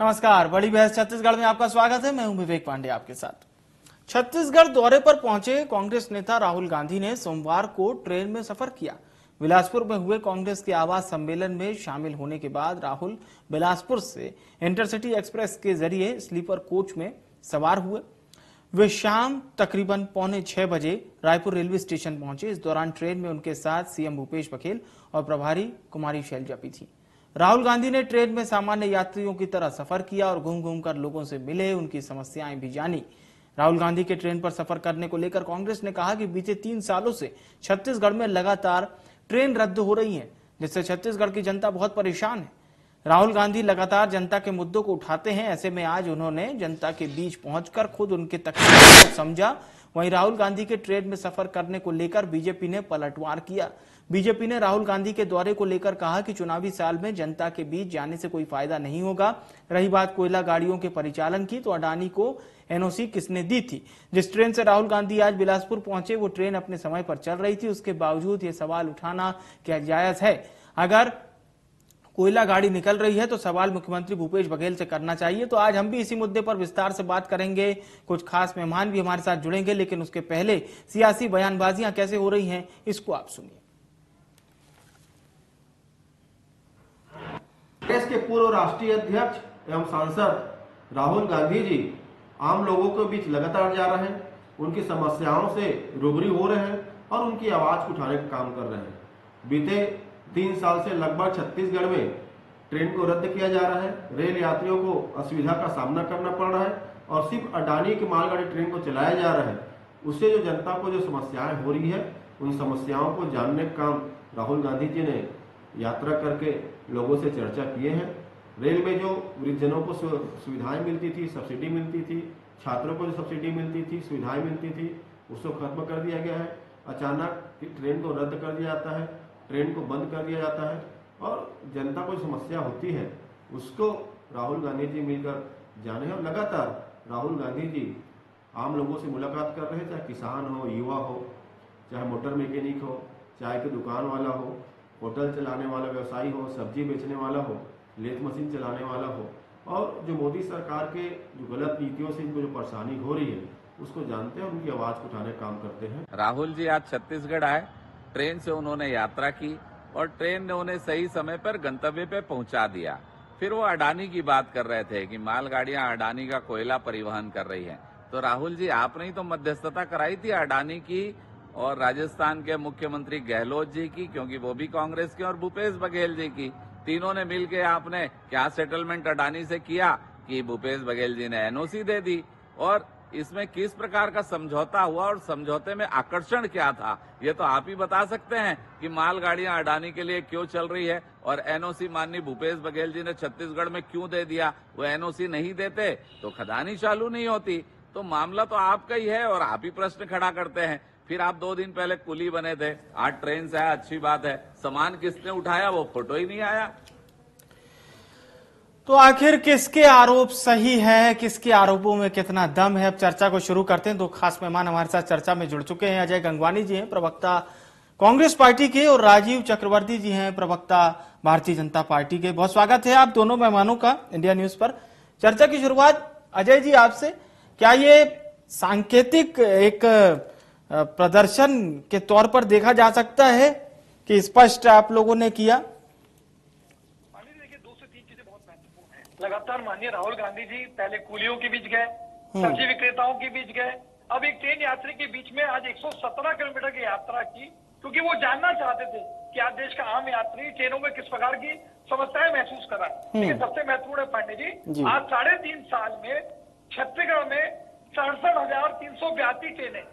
नमस्कार, बड़ी बहस छत्तीसगढ़ में आपका स्वागत है। मैं हूं विवेक पांडे आपके साथ। छत्तीसगढ़ दौरे पर पहुंचे कांग्रेस नेता राहुल गांधी ने सोमवार को ट्रेन में सफर किया। बिलासपुर में हुए कांग्रेस के आवास सम्मेलन में शामिल होने के बाद राहुल बिलासपुर से इंटरसिटी एक्सप्रेस के जरिए स्लीपर कोच में सवार हुए। वे शाम तकरीबन 5:45 बजे रायपुर रेलवे स्टेशन पहुंचे। इस दौरान ट्रेन में उनके साथ सीएम भूपेश बघेल और प्रभारी कुमारी शैलजा भी थी। राहुल गांधी ने ट्रेन में सामान्य यात्रियों की तरह सफर किया और घूम घूम कर लोगों से मिले, उनकी समस्याएं भी जानी। राहुल गांधी के ट्रेन पर सफर करने को लेकर कांग्रेस ने कहा कि बीते 3 सालों से छत्तीसगढ़ में लगातार ट्रेन रद्द हो रही है, जिससे छत्तीसगढ़ की जनता बहुत परेशान है। राहुल गांधी लगातार जनता के मुद्दों को उठाते हैं। ऐसे में आज उन्होंने जनता के बीच पहुंचकर खुद उनके तकलीफों को समझा। वहीं राहुल गांधी के ट्रेन में सफर करने को लेकर बीजेपी ने पलटवार किया। बीजेपी ने राहुल गांधी के दौरे को लेकर कहा कि चुनावी साल में जनता के बीच जाने से कोई फायदा नहीं होगा। रही बात कोयला गाड़ियों के परिचालन की, तो अडानी को एनओसी किसने दी थी? जिस ट्रेन से राहुल गांधी आज बिलासपुर पहुंचे वो ट्रेन अपने समय पर चल रही थी। उसके बावजूद ये सवाल उठाना क्या जायज है? अगर कोयला गाड़ी निकल रही है तो सवाल मुख्यमंत्री भूपेश बघेल से करना चाहिए। तो आज हम भी इसी मुद्दे पर विस्तार से बात करेंगे। कुछ खास मेहमान भी हमारे साथ जुड़ेंगे, लेकिन उसके पहले सियासी बयानबाजियां कैसे हो रही हैं, इसको आप सुनिए। कांग्रेस के पूर्व राष्ट्रीय अध्यक्ष एवं सांसद राहुल गांधी जी आम लोगों के बीच लगातार जा रहे हैं, उनकी समस्याओं से रूबरू हो रहे हैं और उनकी आवाज उठाने का काम कर रहे हैं। बीते 3 साल से लगभग छत्तीसगढ़ में ट्रेन को रद्द किया जा रहा है। रेल यात्रियों को असुविधा का सामना करना पड़ रहा है और सिर्फ अडानी की मालगाड़ी ट्रेन को चलाया जा रहा है। उससे जो जनता को जो समस्याएं हो रही है, उन समस्याओं को जानने का काम राहुल गांधी जी ने यात्रा करके लोगों से चर्चा किए हैं। रेल में जो वृद्धजनों को सुविधाएं मिलती थी, सब्सिडी मिलती थी, छात्रों को जो सब्सिडी मिलती थी, सुविधाएं मिलती थी, उसको खत्म कर दिया गया है। अचानक ट्रेन को रद्द कर दिया जाता है, ट्रेन को बंद कर दिया जाता है और जनता को समस्या होती है उसको राहुल गांधी जी मिलकर जाने। और लगातार राहुल गांधी जी आम लोगों से मुलाकात कर रहे हैं, चाहे किसान हो, युवा हो, चाहे मोटर मैकेनिक हो, चाय की दुकान वाला हो, होटल चलाने वाला व्यवसायी हो, सब्जी बेचने वाला हो, लेथ मशीन चलाने वाला हो। और जो मोदी सरकार के जो गलत नीतियों से इनको जो परेशानी हो रही है उसको जानते हैं, उनकी आवाज को उठाने का काम करते हैं। राहुल जी आज छत्तीसगढ़ आए, ट्रेन से उन्होंने यात्रा की और ट्रेन ने उन्हें सही समय पर गंतव्य पे पहुंचा दिया। फिर वो अडानी की बात कर रहे थे कि मालगाड़ियां अडानी का कोयला परिवहन कर रही हैं। तो राहुल जी, आपने ही तो मध्यस्थता कराई थी अडानी की और राजस्थान के मुख्यमंत्री गहलोत जी की, क्योंकि वो भी कांग्रेस के, और भूपेश बघेल जी की। तीनों ने मिलकर आपने क्या सेटलमेंट अडानी से किया कि भूपेश बघेल जी ने एनओसी दे दी। और इसमें किस प्रकार का समझौता हुआ और समझौते में आकर्षण क्या था, ये तो आप ही बता सकते हैं कि मालगाड़ियां अडानी के लिए क्यों चल रही है और एनओसी माननीय भूपेश बघेल जी ने छत्तीसगढ़ में क्यों दे दिया। वो एनओसी नहीं देते तो खदानी चालू नहीं होती। तो मामला तो आपका ही है और आप ही प्रश्न खड़ा करते हैं। फिर आप 2 दिन पहले कुली बने थे, आज ट्रेन से आया, अच्छी बात है। सामान किसने उठाया वो फोटो ही नहीं आया। तो आखिर किसके आरोप सही है, किसके आरोपों में कितना दम है? अब चर्चा को शुरू करते हैं। 2 खास मेहमान हमारे साथ चर्चा में जुड़ चुके हैं। अजय गंगवानी जी हैं, प्रवक्ता कांग्रेस पार्टी के, और राजीव चक्रवर्ती जी हैं, प्रवक्ता भारतीय जनता पार्टी के। बहुत स्वागत है आप दोनों मेहमानों का इंडिया न्यूज पर। चर्चा की शुरुआत अजय जी आपसे। क्या ये सांकेतिक एक प्रदर्शन के तौर पर देखा जा सकता है कि स्पष्ट आप लोगों ने किया? लगातार माननीय राहुल गांधी जी पहले कूलियों के बीच गए, सब्जी विक्रेताओं के बीच गए, अब एक ट्रेन यात्री के बीच में आज 117 किलोमीटर की यात्रा की, क्योंकि वो जानना चाहते थे कि आज देश का आम यात्री ट्रेनों में किस प्रकार की समस्याएं महसूस कर रहा है। लेकिन सबसे महत्वपूर्ण है पांडे जी, आज 3.5 साल में छत्तीसगढ़ में 67,382 ट्रेनें,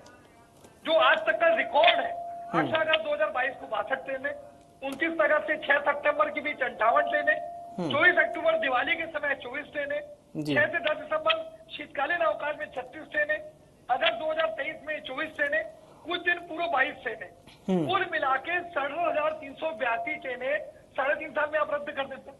जो आज तक का रिकॉर्ड है। 8 अगस्त 2022 को 62 ट्रेनें, 29 अगस्त से 6 सितंबर के बीच 58 ट्रेनें, 24 अक्टूबर दिवाली के समय 24 ट्रेनें, 6 से 10 दिसंबर शीतकालीन अवकाश में 36 ट्रेनें, अगस्त 2023 में 24 ट्रेनें, कुछ दिन पूर्व 22 ट्रेनें, कुल मिला के 67,382 ट्रेनें 3.5 साल में आप रद्द कर देते हैं।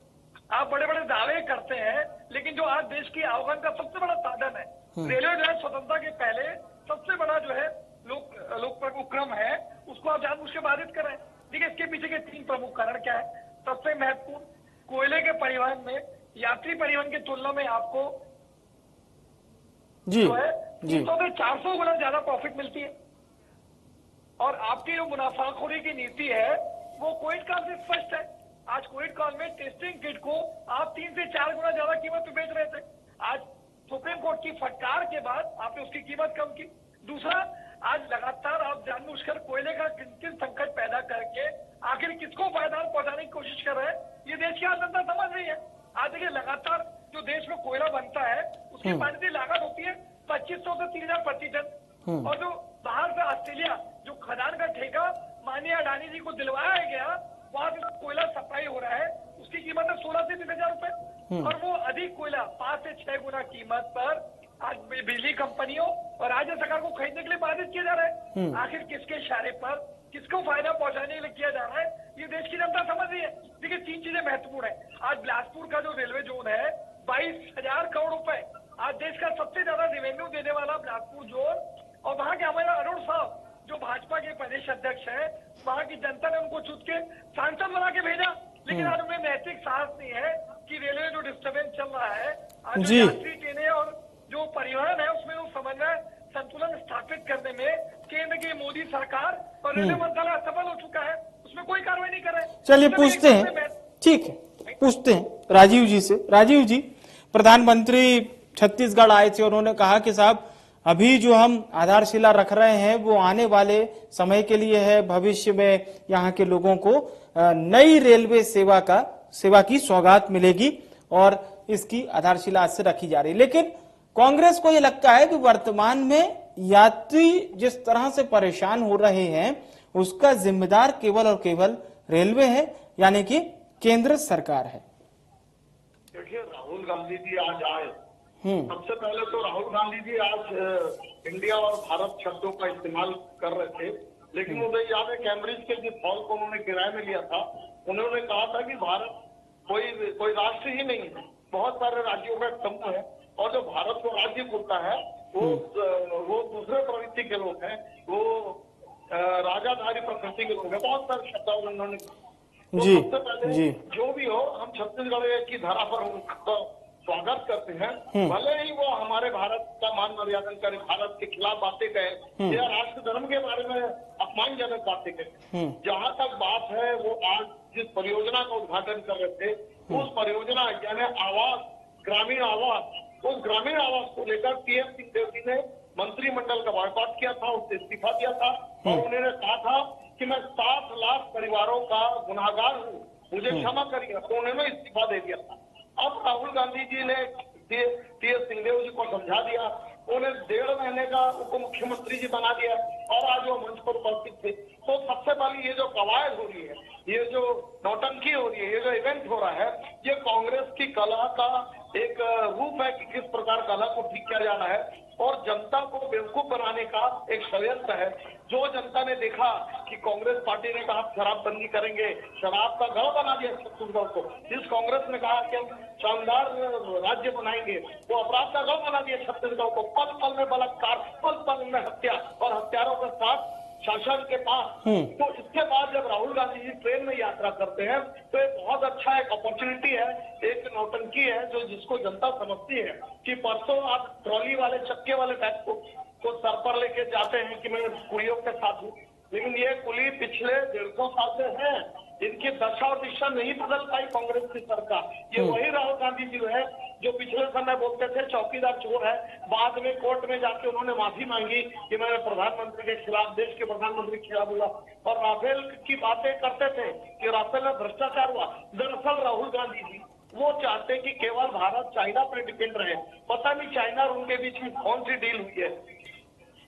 आप बड़े बड़े दावे करते हैं, लेकिन जो आज देश की आवागमन का सबसे बड़ा साधन है, रेलवे जो है स्वतंत्रता के पहले सबसे बड़ा जो है लोक उपक्रम है, उसको आप जानबूझ के बाधित कर रहे हैं। देखिए, इसके पीछे के 3 प्रमुख कारण क्या है। सबसे महत्वपूर्ण, कोयले के परिवहन में यात्री परिवहन की तुलना में आपको जी जो है जी 300 से 400 गुना ज्यादा प्रॉफिट मिलती है। और आपकी जो मुनाफाखोरी की नीति है वो कोविड काल से स्पष्ट है। आज कोविड काल में टेस्टिंग किट को आप 3 से 4 गुना ज्यादा कीमत पे बेच रहे थे। आज सुप्रीम कोर्ट की फटकार के बाद आपने उसकी कीमत कम की। दूसरा, आज लगातार आप जानबूझकर कोयले का किन संकट पैदा करके आखिर किसको फायदा पहुंचाने की कोशिश कर रहे हैं, ये देश की जनता समझ रही है। आज देखिए, लगातार जो देश में कोयला बनता है उसकी पानी लागत होती है 2500 से 3000 प्रति टन। और जो बाहर से ऑस्ट्रेलिया जो खदान का ठेका माननीय अडानी जी को दिलवाया गया, वहां से कोयला सप्लाई हो रहा है, उसकी कीमत है 16 से 20,000 रुपए। और वो अधिक कोयला 5 से 6 गुना कीमत पर आज बिजली कंपनियों और राज्य सरकार को खरीदने के लिए बाधित किया जा रहा है। आखिर किसके इशारे पर किसको फायदा पहुंचाने के लिए किया जा रहा है, ये देश की जनता समझ रही है। देखिए, 3 चीजें महत्वपूर्ण है। आज बिलासपुर का जो रेलवे जोन है 22,000 करोड़ रुपए, आज देश का सबसे ज्यादा रेवेन्यू देने वाला बिलासपुर जोन। और वहां के हमारे अरुण साहब जो भाजपा के प्रदेश अध्यक्ष है, वहां की जनता ने उनको चुन के सांसद बना के भेजा, लेकिन आज उन्हें नैतिक साहस नहीं है कि रेलवे जो डिस्टर्बेंस चल रहा है, आज जो यात्री ट्रेनें और जो परिवहन है उसमें वो समन्वय संतुलन स्थापित करने में केंद्र की मोदी सरकार और रेलवे मंत्रालय असफल हो चुका है, उसमें कोई कार्रवाई नहीं कर रहे। चलिए पूछते हैं, ठीक है, पूछते हैं राजीव जी से। राजीव जी, प्रधानमंत्री छत्तीसगढ़ आए थे, उन्होंने कहा कि साहब अभी जो हम आधारशिला रख रहे हैं वो आने वाले समय के लिए है, भविष्य में यहाँ के लोगों को नई रेलवे सेवा की सौगात मिलेगी और इसकी आधारशिला आज से रखी जा रही है। लेकिन कांग्रेस को ये लगता है कि वर्तमान में यात्री जिस तरह से परेशान हो रहे हैं उसका जिम्मेदार केवल और केवल रेलवे है, यानी कि केंद्र सरकार है। देखिए, राहुल गांधी जी आज आए, सबसे पहले तो राहुल गांधी जी आज इंडिया और भारत शब्दों का इस्तेमाल कर रहे थे, लेकिन मुझे याद है कैम्ब्रिज के जिस हॉल को उन्होंने किराए में लिया था, उन्होंने कहा था कि भारत कोई राष्ट्र ही नहीं है, बहुत सारे राज्यों का समूह है और जो भारत को राज्य बोलता है वो दूसरे प्रवृत्ति के लोग हैं, वो राजाधारी प्रकृति के लोग हैं, बहुत सारे शब्द उन्होंने। जी, सबसे पहले जी। जो भी हो, हम छत्तीसगढ़ की धारा पर उनका स्वागत करते हैं, भले ही वो हमारे भारत का मान मर्यादा करें, भारत के खिलाफ बातें कहें या राष्ट्र धर्म के बारे में अपमानजनक बातें कहें। जहां तक बात है, वो आज जिस परियोजना का उद्घाटन कर रहे थे, उस परियोजना यानी आवास, ग्रामीण आवास, उस ग्रामीण आवास को लेकर टीएस सिंहदेव जी ने मंत्रिमंडल का बॉयकॉट किया था, उससे इस्तीफा दिया था और उन्होंने कहा था कि मैं 7 लाख परिवारों का गुनाहगार हूँ, मुझे क्षमा करिए, तो उन्होंने इस्तीफा दे दिया था। अब राहुल गांधी जी ने टीएस सिंहदेव जी को समझा दिया, उन्हें 1.5 महीने का उप मुख्यमंत्री जी बना दिया और आज वो मंच पर उपस्थित थे। तो सबसे पहले ये जो कवायद हो रही है, ये जो नौटंकी हो रही है, ये जो इवेंट हो रहा है, ये कांग्रेस की कला का एक रूप है कि किस प्रकार कला को ठीक किया जाना है और जनता को बेवकूफ बनाने का एक षड्यंत्र है। जो जनता ने देखा कि कांग्रेस पार्टी ने कहा शराबबंदी करेंगे, शराब का घर बना दिया छत्तीसगढ़ को, जिस कांग्रेस ने कहा कि हम शानदार राज्य बनाएंगे, वो अपराध का घर बना दिया छत्तीसगढ़ को। पल पल में बलात्कार, पल पल में हत्या और हत्यारों के साथ शासन के पास। तो इसके बाद जब राहुल गांधी जी ट्रेन में यात्रा करते हैं तो एक बहुत अच्छा एक अपॉर्चुनिटी है, एक नौटंकी है जो जिसको जनता समझती है कि परसों आप ट्रॉली वाले चक्के वाले बैग को सर पर लेके जाते हैं कि मैं कुलियों के साथ हूँ, लेकिन ये कुली पिछले 150 साल से है, इनकी दशा और दिशा नहीं बदल पाई कांग्रेस की सरकार। ये वही राहुल गांधी जी है जो पिछले समय बोलते थे चौकीदार चोर है, बाद में कोर्ट में जाके उन्होंने माफी मांगी कि मैंने प्रधानमंत्री के खिलाफ, देश के प्रधानमंत्री के खिलाफ बोला और राफेल की बातें करते थे कि राफेल में भ्रष्टाचार हुआ। दरअसल राहुल गांधी जी वो चाहते कि केवल भारत चाइना पर डिपेंड रहे। पता नहीं चाइना और उनके बीच में कौन सी डील हुई है।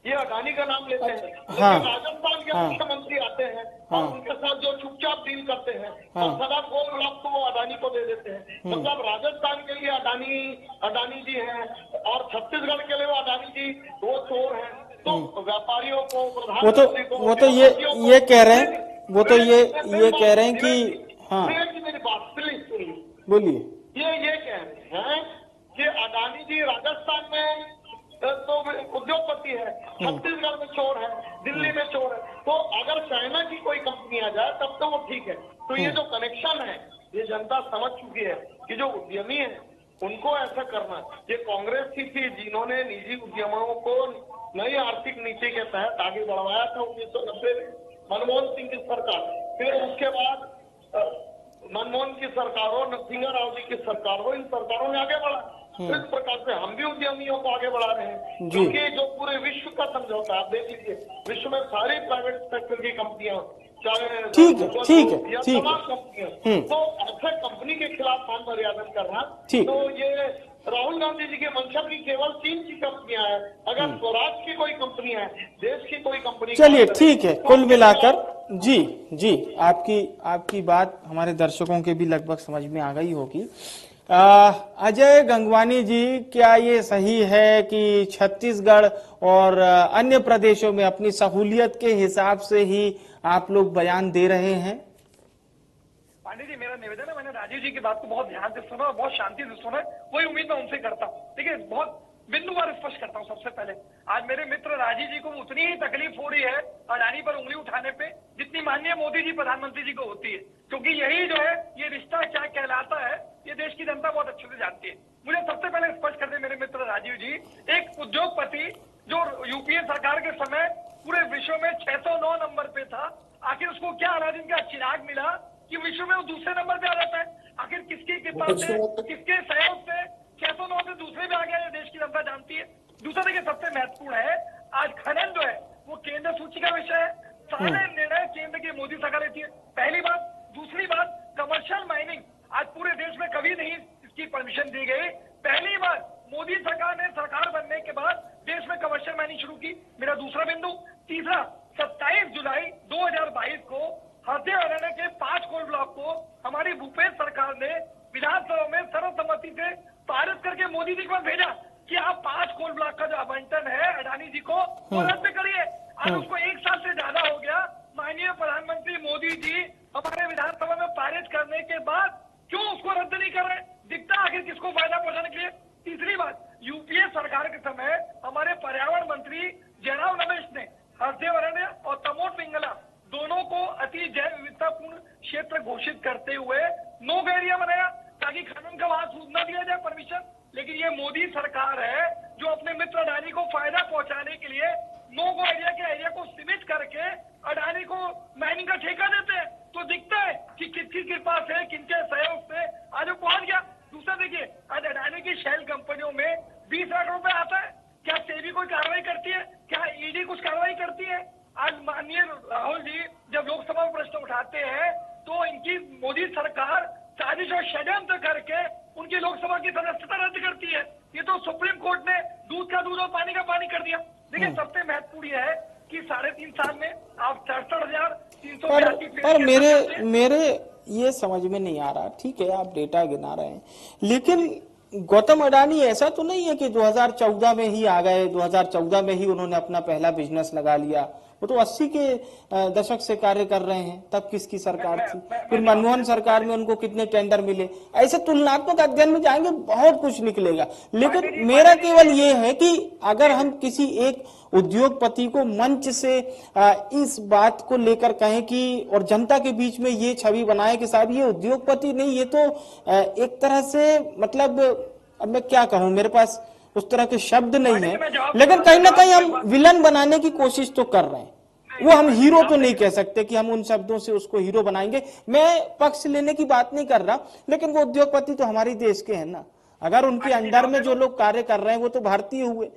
ये अडानी का नाम लेते हैं, लेकिन राजस्थान के मुख्यमंत्री आते हैं और उनके साथ जो चुपचाप डील करते हैं और सदा को ब्लॉक को अडानी को दे देते हैं। मतलब राजस्थान के लिए अडानी जी हैं और छत्तीसगढ़ के लिए वो अडानी जी वो चोर हैं। तो व्यापारियों को, प्रधानमंत्री को, वो तो ये कह रहे हैं, वो तो ये कह रहे हैं कि हाँ, मेरी बात प्लीज सुनिए, बोलिए। ये कह रहे हैं कि अडानी जी राजस्थान में तो उद्योगपति है, छत्तीसगढ़ में चोर है, दिल्ली में चोर है। तो अगर चाइना की कोई कंपनी आ जाए तब तो वो ठीक है। तो ये जो कनेक्शन है ये जनता समझ चुकी है कि जो उद्यमी है उनको ऐसा करना। ये कांग्रेस ही थी जिन्होंने निजी उद्यमों को नई आर्थिक नीति के तहत आगे बढ़वाया था 1990 में, मनमोहन सिंह की सरकार। फिर उसके बाद मनमोहन की सरकारों, नरसिंह राव जी की सरकारों, इन सरकारों ने आगे बढ़ा। इस प्रकार से हम भी उद्यमियों को आगे बढ़ा रहे हैं, क्योंकि जो पूरे विश्व का समझौता आप देख लीजिए, विश्व में सारी प्राइवेट सेक्टर की कंपनियां, चाहे ठीक है तमाम कंपनियां, तो ऐसे कंपनी के खिलाफ मान मर्यादा करना, तो ये राहुल गांधी जी के मंशा की केवल 3 की कंपनियां हैं। अगर स्वराज की कोई कंपनी है, देश की कोई कंपनी, चलिए ठीक है, कुल मिलाकर जी आपकी बात हमारे दर्शकों के भी लगभग समझ में आ गई होगी। अजय गंगवानी जी, क्या ये सही है कि छत्तीसगढ़ और अन्य प्रदेशों में अपनी सहूलियत के हिसाब से ही आप लोग बयान दे रहे हैं? पांडे जी, मेरा निवेदन है, मैंने राजीव जी की बात को बहुत ध्यान से सुना और बहुत शांति से सुना, वही उम्मीद मैं उनसे करता हूँ। देखिए, बहुत बिंदुवार स्पष्ट करता हूँ। सबसे पहले आज मेरे मित्र राजीव जी को उतनी ही तकलीफ हो रही है अडानी पर उंगली उठाने पे जितनी माननीय मोदी जी प्रधानमंत्री जी को होती है, क्योंकि यही जो है ये रिश्ता क्या कहलाता है ये देश की जनता बहुत अच्छे से जानती है। मुझे सबसे पहले स्पष्ट कर दे मेरे मित्र राजीव जी, एक उद्योगपति जो यूपीए सरकार के समय पूरे विश्व में 609 नंबर पे था, आखिर उसको क्या अलादीन का चिराग मिला कि विश्व में वो दूसरे नंबर पे आ जाता है? आखिर किसकी कृपा से, किसके सहयोग से 609 से दूसरे पे आ गया, ये देश की जनता जानती है। दूसरा देखिए, सबसे महत्वपूर्ण है, आज खनन जो है वो केंद्र सूची का विषय है। सारे निर्णय केंद्र की मोदी सरकार लेती है, पहली बात। दूसरी बात, कमर्शियल माइनिंग आज पूरे देश में कभी नहीं इसकी परमिशन दी गई, पहली बार मोदी सरकार ने सरकार बनने के बाद देश में कमर्शियल माइनिंग शुरू की, मेरा दूसरा बिंदु। तीसरा, 27 जुलाई 2022 को हरदे हरियाणा के 5 कोल ब्लॉक को हमारी भूपेश सरकार ने विधानसभा में सर्वसम्मति से पारित करके मोदी जी को भेजा कि आप 5 कोल ब्लॉक का जो आवंटन है अडानी जी को वो रद्द करिए। आज उसको 1 साल से ज्यादा हो गया, माननीय प्रधानमंत्री मोदी जी हमारे विधानसभा में पारित करने के बाद क्यों उसको रद्द नहीं कर रहे? दिखता आखिर किसको फायदा पहुंचाने के लिए? तीसरी बात, यूपीए सरकार के समय हमारे पर्यावरण मंत्री जयराम रमेश ने हरदेव और तमोट पिंगला दोनों को अति जैव विविधतापूर्ण क्षेत्र घोषित करते हुए नो गो एरिया बनाया ताकि खनन का वहां सूचना दिया जाए परमिशन। लेकिन ये मोदी सरकार है जो अपने मित्र अडानी को फायदा पहुंचाने के लिए नो गो एरिया के एरिया को सीमित करके अडानी को माइनिंग का ठेका देते हैं। तो दिखता है कि किसकी कृपा से, किनके सहयोग से आज वो पहुंच गया। दूसरा देखिए, आज अडानी की शेल कंपनियों में 20 लाख रुपए आता है, क्या सेबी कोई कार्रवाई करती है? क्या ईडी कुछ कार्रवाई करती है? आज माननीय राहुल जी जब लोकसभा में प्रश्न उठाते हैं तो इनकी मोदी सरकार साजिश और षड्यंत्र करके उनकी लोकसभा की सदस्यता रद्द करती है। ये तो सुप्रीम कोर्ट ने दूध का दूध और पानी का पानी कर दिया। देखिए, सबसे महत्वपूर्ण यह है कि 3.5 साल में आप 67,382 पर मेरे ये समझ में नहीं आ रहा। ठीक है, आप डेटा गिना रहे हैं, लेकिन गौतम अडानी ऐसा तो नहीं है कि 2014 में ही आ गए, 2014 में ही उन्होंने अपना पहला बिजनेस लगा लिया। वो तो 80 के दशक से कार्य कर रहे हैं, तब किसकी सरकार थी? फिर मनमोहन सरकार में उनको कितने टेंडर मिले? ऐसे तुलनात्मक अध्ययन में जाएंगे बहुत कुछ निकलेगा। लेकिन मेरा केवल ये है कि अगर हम किसी एक उद्योगपति को मंच से इस बात को लेकर कहें कि और जनता के बीच में ये छवि बनाए कि साहब ये उद्योगपति नहीं, ये तो एक तरह से मतलब, अब मैं क्या कहूं, मेरे पास उस तरह के शब्द नहीं है, लेकिन कहीं ना कहीं हम विलन बनाने की कोशिश तो कर रहे हैं। वो हम हीरो तो नहीं कह सकते कि हम उन शब्दों से उसको हीरो बनाएंगे। मैं पक्ष लेने की बात नहीं कर रहा, लेकिन वो उद्योगपति तो हमारे देश के हैं ना। अगर उनके अंडर में जो लोग कार्य कर रहे हैं वो तो भारतीय हुए,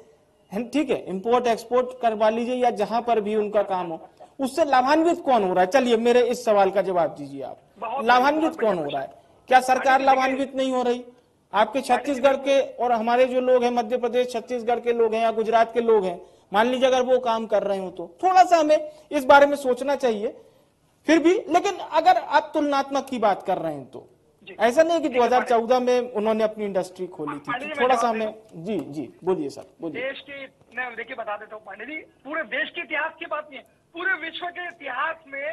ठीक है, इंपोर्ट एक्सपोर्ट करवा लीजिए या जहां पर भी उनका काम हो, उससे लाभान्वित कौन हो रहा है? चलिए मेरे इस सवाल का जवाब दीजिए आप, लाभान्वित कौन हो रहा है? क्या सरकार लाभान्वित नहीं हो रही? आपके छत्तीसगढ़ के और हमारे जो लोग हैं, मध्य प्रदेश छत्तीसगढ़ के लोग हैं या गुजरात के लोग हैं, मान लीजिए अगर वो काम कर रहे हो तो थोड़ा सा हमें इस बारे में सोचना चाहिए फिर भी। लेकिन अगर आप तुलनात्मक की बात कर रहे हैं तो ऐसा नहीं कि 2014 में उन्होंने अपनी इंडस्ट्री खोली थी, तो थोड़ा सा हमें जी बोलिए सर, बोलिए। देश के, मैं देखिए बता देता हूँ पांडे जी, पूरे देश के इतिहास की बात नहीं है, पूरे विश्व के इतिहास में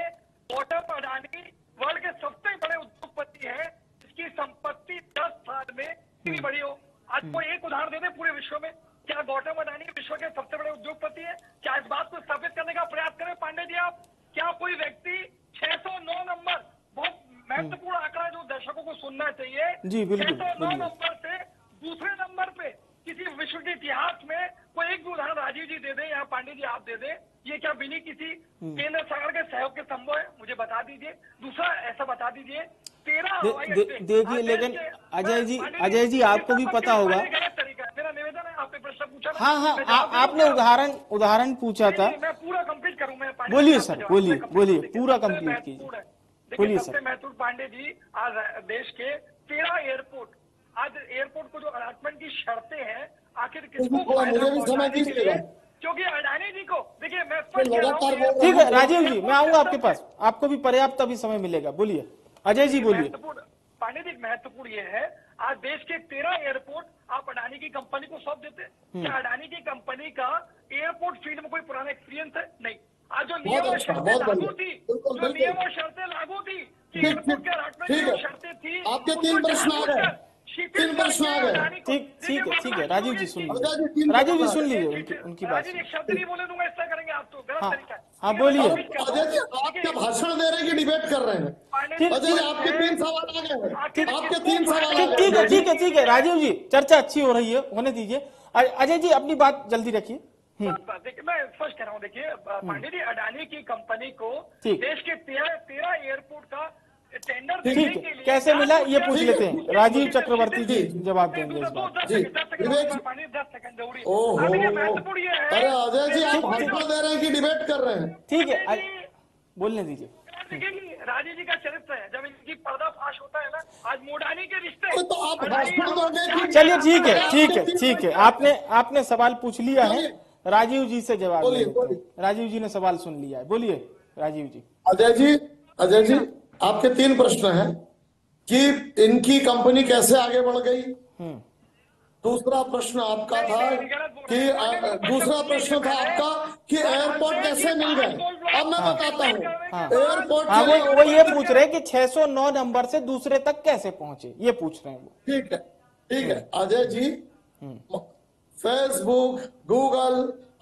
गौतम अडानी वर्ल्ड के सबसे बड़े उद्योगपति है जिसकी संपत्ति 10 साल में इतनी बड़ी हो। आज कोई एक उदाहरण दे दे पूरे विश्व में, क्या गौतम अडानी महत्वपूर्ण आंकड़ा जो दर्शकों को सुनना चाहिए। जी, बिल्कुल, 609 बिल्कुल। नंबर से दूसरे नंबर पे किसी विश्व के इतिहास में कोई एक भी उदाहरण राजीव जी दे दें या पांडे जी आप दे दें, ये क्या बिना किसी केंद्र सरकार के सहयोग के संभव है? मुझे बता दीजिए। दूसरा ऐसा बता दीजिए 13 हवाई अड्डे देखिए, लेकिन अजय जी आपको भी पता होगा। मेरा निवेदन है, आपने प्रश्न पूछा। हाँ, आपने उदाहरण पूछा था। मैं पूरा कंप्लीट करूं। मैं बोलिए सर, बोलिए, पूरा कंप्लीट कीजिए। बोलिए सर। सबसे महत्वपूर्ण पांडे जी, आज देश के 13 एयरपोर्ट, आज एयरपोर्ट को जो अलॉटमेंट की शर्तें हैं, आखिर किसको फायदा पहुंचाने के लिए? क्योंकि अडानी जी को देखिए, मैं ठीक है राजीव जी, मैं आऊंगा आपके पास, आपको भी पर्याप्त अभी समय मिलेगा। बोलिए अजय जी, बोलिए। पांडे जी, महत्वपूर्ण ये है, आज देश के 13 एयरपोर्ट आप अडानी की कंपनी को सौंप देते हैं। क्या अडानी की कंपनी का एयरपोर्ट फील्ड में कोई पुराना एक्सपीरियंस है? नहीं। आज जो नियम और शर्तें लागू थी, जो नियम और शर्तें लागू थी कि एयरपोर्ट के अलॉटमेंट की जो शर्तें थी, आपके 3 प्रश्न आ गए। 3 प्रश्न आ गए। ठीक है राजीव जी सुन लीजिए। राजीव जी सुन लीजिए उनकी बात। एक शब्द नहीं बोले दूंगा, ऐसा करेंगे आप तो गलत तरीका है। हाँ बोलिए। अजय जी आप क्या भाषण दे रहे हैं कि डिबेट कर रहे हैं? अजय जी आपके 3 सवाल आ गए। आपके 3 सवाल आ गए। ठीक है राजीव जी, चर्चा अच्छी हो रही है, होने दीजिए। अजय जी अपनी बात जल्दी रखिए। देखिए, मैं स्पष्ट कह रहा हूँ। देखिए पांडे जी, अडानी की कंपनी को देश के 13 एयरपोर्ट का टेंडर देने के लिए कैसे मिला ये पूछ लेते हैं। राजीव चक्रवर्ती जी जवाब देंगे इस बात। 10 सेकंड जरूरी। ओहो, महत्वपूर्ण ये है। अरे अजय जी आप भाषण दे रहे हैं कि डिबेट कर रहे हैं? ठीक है, बोलने दीजिए। देखिए, राजीव जी का चरित्र है, जब इनकी पर्दाफाश होता है ना, आज मोडानी के रिश्ते। तो आप भाषण दोगे? चलिए ठीक है, आपने सवाल पूछ लिया है, राजीव जी से जवाब दे देते हैं। राजीव जी ने सवाल सुन लिया है, बोलिए राजीव जी। अजय जी आपके 3 प्रश्न हैं कि इनकी कंपनी कैसे आगे बढ़ गई। दूसरा प्रश्न आपका था कि एयरपोर्ट कैसे मिल गए। अब मैं बताता हूँ एयरपोर्ट। वो ये पूछ रहे हैं कि 609 नंबर से दूसरे तक कैसे पहुंचे, ये पूछ रहे हैं वो। ठीक है Ajay ji, Facebook, Google,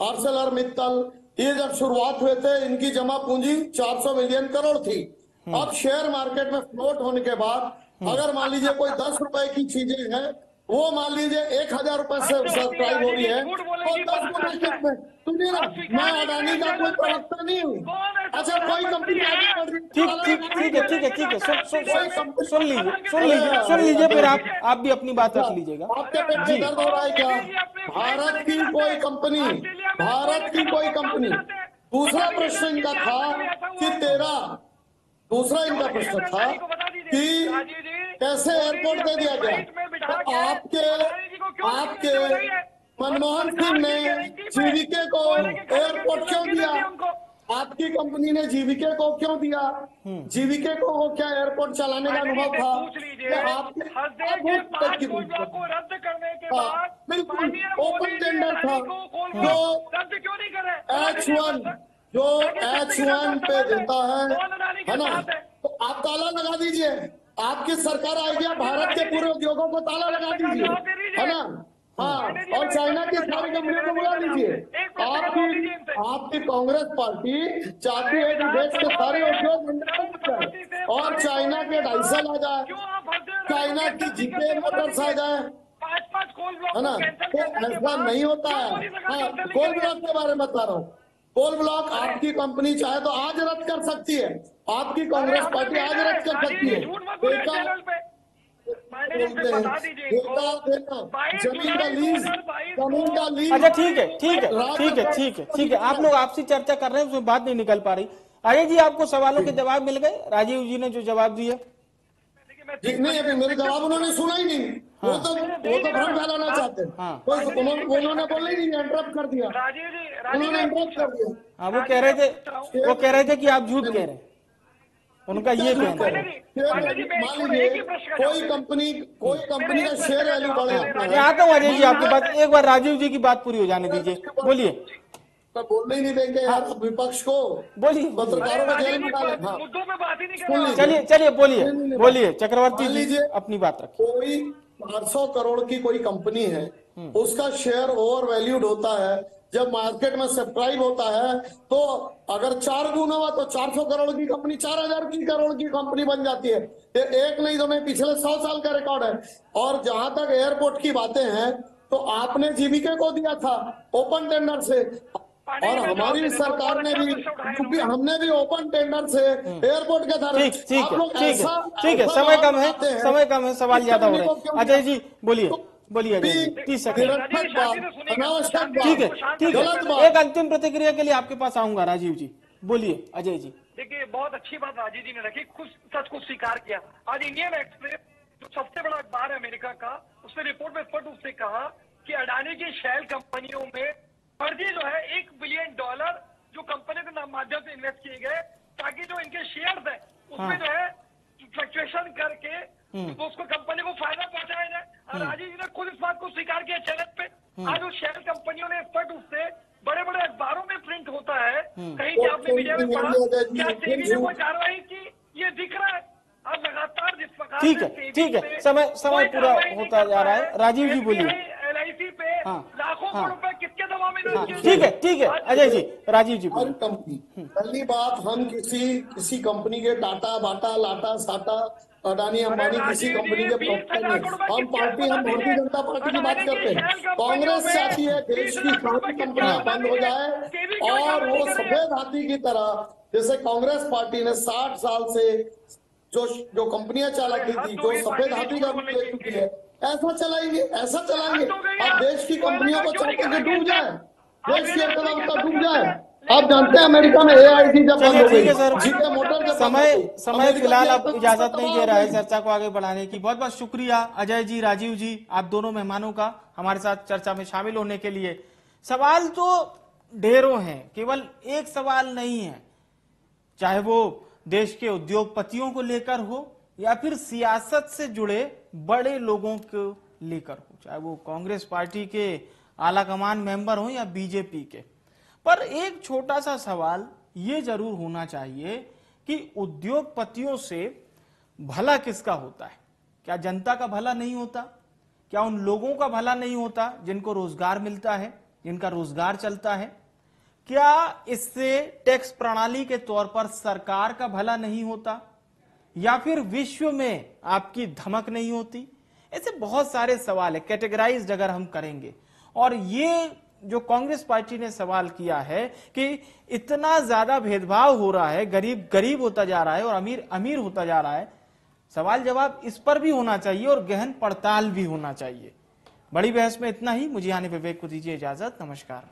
Arcelor Mittal, ये जब शुरुआत हुए थे इनकी जमा पूंजी 400 मिलियन करोड़ थी। अब शेयर मार्केट में फ्लोट होने के बाद अगर मान लीजिए कोई 10 रुपए की चीजें हैं, वो मान लीजिए 1000 रुपए से सब्सक्राइब हो रही है, तो 10 गुना कितने? सुनिए ना, मैं अडानी का कोई प्रवक्ता नहीं हूँ। अच्छा, कोई कंपनी आगे बढ़ रही है। ठीक है, सुन लीजिए, फिर आप भी अपनी बात रख लीजिएगा। आपके पेट में दर्द हो रहा है क्या? भारत की कोई कंपनी। दूसरा प्रश्न इनका था कि दूसरा इनका प्रश्न था कि कैसे एयरपोर्ट दे दिया गया। तो आपके मनमोहन सिंह ने जीवीके को एयरपोर्ट क्यों दिया? आपकी कंपनी ने जीवीके को क्यों दिया? जीवीके को वो क्या एयरपोर्ट चलाने का अनुभव था? बिल्कुल ओपन टेंडर था। जो H1 पे देता है ना, तो आप ताला लगा दीजिए। आपकी सरकार आएगी, भारत के पूरे उद्योगों को ताला लगा दीजिए, है ना। हाँ, और चाइना की सारी कंपनियों को बुला लीजिए। आपकी कांग्रेस पार्टी चाहती है कि देश के सारे उद्योग जाए और चाइना के डाइसल आ जाए, चाइना की जीपे मोटर्स आ जाए, है ना। तो ऐसा नहीं होता है। हाँ, कोल ब्लॉक के बारे में बता रहा हूँ। कोल ब्लॉक आपकी कंपनी चाहे तो आज रद्द कर सकती है, आपकी कांग्रेस पार्टी आज रद्द कर सकती है। जमीन का लीज। अच्छा ठीक है, आप लोग आपसी चर्चा कर रहे हैं, उसमें बात नहीं निकल पा रही। अजय जी आपको सवालों के जवाब मिल गए? राजीव जी ने जो जवाब दिए नहीं, अभी मेरे जवाब उन्होंने सुना ही नहीं। वो तो भ्रम फैलाना चाहते हैं। उन्होंने बोला ही नहीं, इंटरप्ट कर दिया। उन्होंने इंटरप्ट कर दिया। हाँ, वो कह रहे थे कि आप झूठ कह रहे हैं, उनका ये कहना है। मान लीजिए कोई कंपनी का शेयर वैल्यू बढ़े। मैं आता हूँ अजय जी आपके पास, एक बार राजीव जी की बात पूरी हो जाने दीजिए। बोलिए। बोलने ही नहीं देंगे यार विपक्ष को। बोलिए, पत्रकारों को जेल में डाले। चलिए बोलिए चक्रवर्ती जी अपनी बात रखिए। कोई 800 करोड़ की कोई कंपनी है, उसका शेयर ओवर वैल्यूड होता है जब मार्केट में सब्सक्राइब होता है तो अगर 4 गुना हुआ तो 400 करोड़ की कंपनी 4000 करोड़ की कंपनी बन जाती है। ये एक नहीं तो मैं पिछले 100 साल का रिकॉर्ड है। और जहां तक एयरपोर्ट की बातें हैं तो आपने जीवीके को दिया था ओपन टेंडर से, और हमारी सरकार ने भी, क्योंकि हमने भी ओपन टेंडर से एयरपोर्ट के द्वारा। ठीक है, समय कम है, सवाल ज्यादा हो रहे हैं। अजय जी बोलिए अजय जी, 30 सेकंड। ठीक है, एक अंतिम प्रतिक्रिया के लिए आपके पास आऊंगा। राजीव जी बोलिए। अजय जी देखिए, बहुत अच्छी बात राजीव जी ने रखी, सच को स्वीकार किया। आज इंडियन एक्सप्रेस जो सबसे बड़ा अखबार है अमेरिका का, उसने रिपोर्ट में स्पष्ट रूप से कहा कि अडानी की शैल कंपनियों में फर्जी जो है $1 बिलियन जो कंपनी के माध्यम से इन्वेस्ट किए गए, ताकि जो इनके शेयर्स है उसमें जो है फ्लक्चुएशन करके तो उसको कंपनी को फायदा पहुंचाया जाए। और राजीव जी ने खुद इस बात को स्वीकार किया चैनल पे। आज वो शेयर कंपनियों ने स्पष्ट रूप से बड़े बड़े अखबारों में प्रिंट होता है, कहीं कि आपने मीडिया में पढ़ा, क्या सेबी ने कोई कार्रवाई की, ये दिख रहा है। अब लगातार जिस प्रकार ठीक है, समय पूरा होता जा रहा है। राजीव जी बोलिए। LIC पे लाखों रुपए किसके दबाव में? ठीक है अजय जी। राजीव जी हर कंपनी, पहली बात, हम किसी कंपनी के टाटा बाटा लाटा साटा अडानी अंबानी किसी कंपनी के प्रॉपर्टी नहीं। हम भारतीय जनता पार्टी की बात करते हैं। कांग्रेस चाहती है देश की सारी कंपनियां बंद हो जाए और वो सफेद हाथी की तरह, जैसे कांग्रेस पार्टी ने 60 साल से जो कंपनियां चलाती थी, जो सफेद हाथी का रूप ले चुकी है, ऐसा चलाएंगे। अब देश की कंपनियों को चाहते हैं डूब जाए, देश की अर्थव्यवस्था डूब जाए। आप जानते हैं अमेरिका में AIT जब बंद हो गई, जीके मोटर जब समय फिलहाल अब इजाजत नहीं दे रहा है चर्चा को आगे बढ़ाने की। बहुत बहुत शुक्रिया अजय जी, राजीव जी, आप दोनों मेहमानों का हमारे साथ चर्चा में शामिल होने के लिए। सवाल तो ढेरों हैं, केवल एक सवाल नहीं है, चाहे वो देश के उद्योगपतियों को लेकर हो या फिर सियासत से जुड़े बड़े लोगों को लेकर हो, चाहे वो कांग्रेस पार्टी के आला कमान मेंबर हो या बीजेपी के। पर एक छोटा सा सवाल ये जरूर होना चाहिए कि उद्योगपतियों से भला किसका होता है? क्या जनता का भला नहीं होता? क्या उन लोगों का भला नहीं होता जिनको रोजगार मिलता है, जिनका रोजगार चलता है? क्या इससे टैक्स प्रणाली के तौर पर सरकार का भला नहीं होता, या फिर विश्व में आपकी धमक नहीं होती? ऐसे बहुत सारे सवाल है, कैटेगराइज्ड अगर हम करेंगे। और ये जो कांग्रेस पार्टी ने सवाल किया है कि इतना ज्यादा भेदभाव हो रहा है, गरीब गरीब होता जा रहा है और अमीर अमीर होता जा रहा है, सवाल जवाब इस पर भी होना चाहिए और गहन पड़ताल भी होना चाहिए। बड़ी बहस में इतना ही। मुझे यानी विवेक को दीजिए इजाजत। नमस्कार।